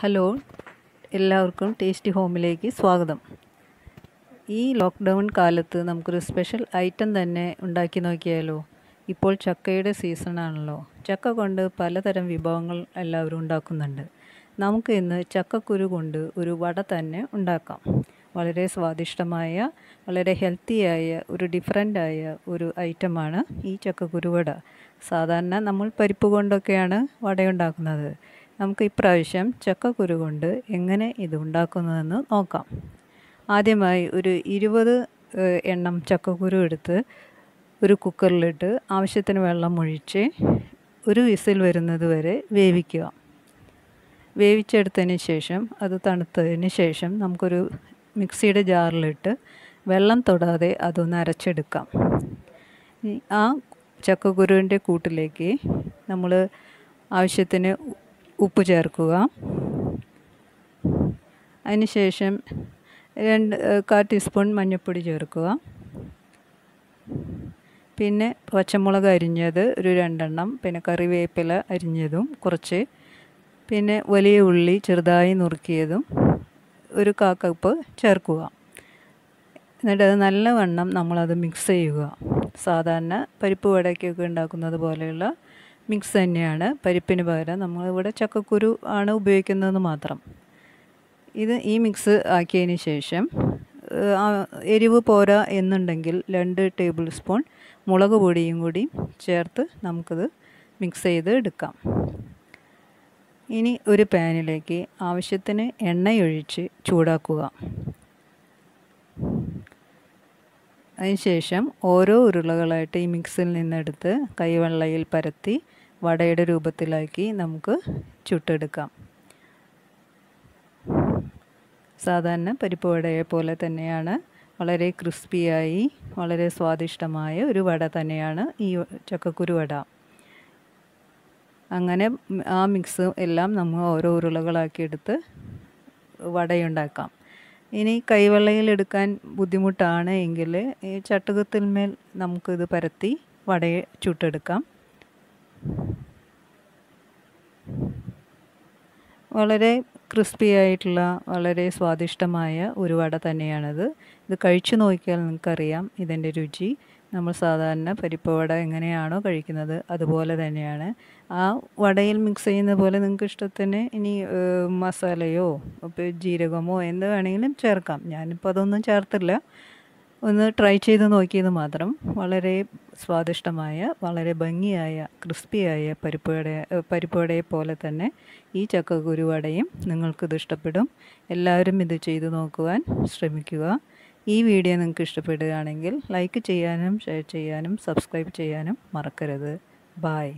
Hello, എല്ലാവർക്കും tasty ഹോമിലേക്ക് സ്വാഗതം. ഈ ലോക്ക്ഡൗൺ കാലത്ത് നമുക്കൊരു സ്പെഷ്യൽ ഐറ്റം തന്നെ ഉണ്ടാക്കി നോക്കിയാലോ? ഇപ്പോൾ ചക്കയുടെ സീസണാണല്ലോ. ചക്ക കൊണ്ട് പലതരം വിഭവങ്ങൾ എല്ലാവരും ഉണ്ടാക്കുന്നുണ്ട്. നമുക്ക് ഇന്ന് ചക്കക്കുരു കൊണ്ട് ഒരു വട തന്നെ ഉണ്ടാക്കാം. വളരെ സ്വാദിഷ്ടമായ, വളരെ ഹെൽത്തിയായ, ഒരു ഡിഫറൻ്റായ ഒരു ഐറ്റമാണ് ഈ ചക്കക്കുരു വട. സാധാരണ നമ്മൾ പരിപ്പ് കൊണ്ടൊക്കെയാണ് വടയുണ്ടാക്കുന്നത്. നമുക്ക് ഇപ്രാവശ്യം ചക്കക്കുരു കൊണ്ട് എങ്ങനെ ഇത് ഉണ്ടാക്കുന്നതെന്ന് നോക്കാം. ആദ്യമായി ഒരു 20 എണ്ണം ചക്കക്കുരു എടുത്ത് ഒരു കുക്കറിലിട്ട് ആവശ്യത്തിന് വെള്ളം ഒഴിച്ച് ഒരു വിസിൽ വരുന്നത് വരെ വേവിക്കുക. വേവിച്ചെടുത്തതിന് ശേഷം അത് തണുത്തതിന് ശേഷം നമുക്കൊരു മിക്സിയുടെ ജാറിലിട്ട് വെള്ളം തൊടാതെ അതൊന്ന് അരച്ചെടുക്കാം. ആ ചക്കക്കുരുവിൻ്റെ കൂട്ടിലേക്ക് നമ്മൾ ആവശ്യത്തിന് ഉപ്പ് ചേർക്കുക. അതിനുശേഷം 1/4 ടീസ്പൂൺ മഞ്ഞൾപ്പൊടി ചേർക്കുക. പിന്നെ പച്ചമുളക് അരിഞ്ഞത് ഒരു 2 എണ്ണം, പിന്നെ കറിവേപ്പില അരിഞ്ഞതും കുറച്ച്, പിന്നെ വലിയ ഉള്ളി ചെറുതായി നുറുക്കിയതും ഒരു 1/4 കപ്പ് ചേർക്കുക. എന്നിട്ട് അത് നല്ലവണ്ണം നമ്മളത് മിക്സ് ചെയ്യുക. സാധാരണ പരിപ്പ് വടയ്ക്കൊക്കെ ഉണ്ടാക്കുന്നത് പോലെയുള്ള മിക്സ് തന്നെയാണ്. പരിപ്പിന് പകരം നമ്മളിവിടെ ചക്കക്കുരു ആണ് ഉപയോഗിക്കുന്നത് മാത്രം. ഈ മിക്സ് ആക്കിയതിന് ശേഷം എരിവ് പോരാ എന്നുണ്ടെങ്കിൽ 2 ടേബിൾ സ്പൂൺ മുളക് പൊടിയും കൂടി ചേർത്ത് നമുക്കിത് മിക്സ് ചെയ്ത് എടുക്കാം. ഇനി ഒരു പാനിലേക്ക് ആവശ്യത്തിന് എണ്ണയൊഴിച്ച് ചൂടാക്കുക. അതിനുശേഷം ഓരോ ഉരുളകളായിട്ട് ഈ മിക്സിൽ നിന്നെടുത്ത് കൈവെള്ളയിൽ പരത്തി വടയുടെ രൂപത്തിലാക്കി നമുക്ക് ചുട്ടെടുക്കാം. സാധാരണ പരിപ്പ് വടയെ പോലെ തന്നെയാണ്, വളരെ ക്രിസ്പിയായി വളരെ സ്വാദിഷ്ടമായ ഒരു വട തന്നെയാണ് ഈ ചക്കക്കുരു വട. അങ്ങനെ ആ മിക്സ് എല്ലാം നമ്മൾ ഓരോ ഉരുളകളാക്കി എടുത്ത് വടയുണ്ടാക്കാം. ഇനി കൈവെള്ളയിൽ എടുക്കാൻ ബുദ്ധിമുട്ടാണ് എങ്കിൽ ഈ ചട്ടുകത്തിന്മേൽ നമുക്കിത് പരത്തി വടയെ ചുട്ടെടുക്കാം. വളരെ ക്രിസ്പി ആയിട്ടുള്ള വളരെ സ്വാദിഷ്ടമായ ഒരു വട തന്നെയാണിത്. ഇത് കഴിച്ചു നോക്കിയാൽ നിങ്ങൾക്കറിയാം ഇതിൻ്റെ രുചി. നമ്മൾ സാധാരണ പരിപ്പ് വട എങ്ങനെയാണോ കഴിക്കുന്നത് അതുപോലെ തന്നെയാണ്. ആ വടയിൽ മിക്സ് ചെയ്യുന്ന പോലെ നിങ്ങൾക്ക് ഇഷ്ടത്തിന് ഇനി മസാലയോ ജീരകമോ എന്ത് വേണമെങ്കിലും ചേർക്കാം. ഞാനിപ്പോൾ അതൊന്നും ചേർത്തില്ല, ഒന്ന് ട്രൈ ചെയ്ത് നോക്കിയത് മാത്രം. വളരെ സ്വാദിഷ്ടമായ, വളരെ ഭംഗിയായ, ക്രിസ്പിയായ പരിപ്പ് വടയെ പോലെ തന്നെ ഈ ചക്കക്കുരു വടയും നിങ്ങൾക്കിത് ഇഷ്ടപ്പെടും. എല്ലാവരും ഇത് ചെയ്ത് നോക്കുവാൻ ശ്രമിക്കുക. ഈ വീഡിയോ നിങ്ങൾക്ക് ഇഷ്ടപ്പെടുകയാണെങ്കിൽ ലൈക്ക് ചെയ്യാനും ഷെയർ ചെയ്യാനും സബ്സ്ക്രൈബ് ചെയ്യാനും മറക്കരുത്. ബായ്.